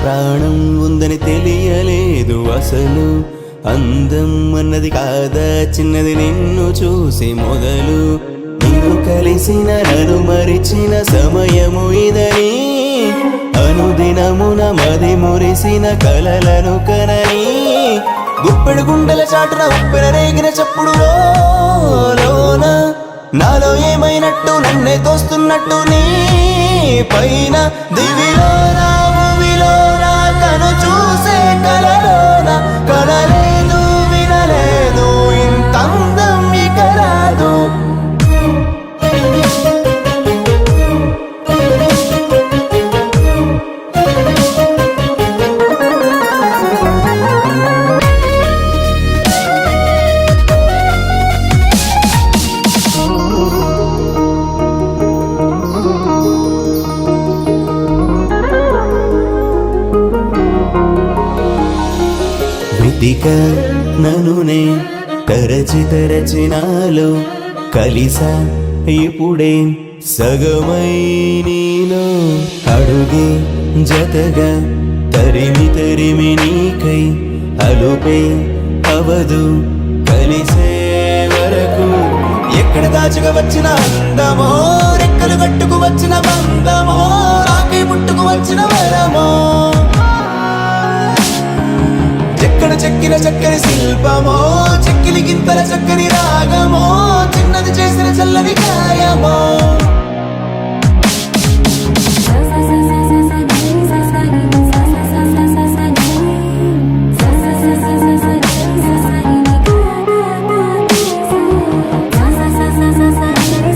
ప్రాణం ఉందని తెలియలేదు అసలు. అందం అన్నది కాదా చిన్నది నిన్ను చూసి మొదలు. నిన్ను కలిసిన నన్ను మరిచిన సమయము ఇదని, అనుదినమున మది మురిసిన కలలను కనని. గుప్పెడు గుండెల చాటున ఉప్పెన రేగిన చప్పుడు లోన, నాలో ఏమైనట్టు నన్నే తోస్తున్నట్టు నీ పైన. దివిలోన భూమిలోన కను చూసే కలలోన, కలలేదు వినలేదు ఇంత అందం ఇక రాదు. వెతిక ననునే తరచి తరచి నాలో, కలిసా ఇప్పుడే సగమై నీలో. అడుగే జతగా తరిమి తరిమి నీకై, అలుపే అవదు కలిసే వరకు. ఎక్కడ దాచుకు వచ్చిన అందమో, రెక్కలు కట్టుకు వచ్చిన బంధమో, రాకి పుట్టుకు వచ్చిన వరమో. చెక్కడ చెక్కిన చక్కని శిల్పమో, చెక్కిలి గింతల చక్కని రాగమో, చిన్నది చేసిన చల్లని గాయమో.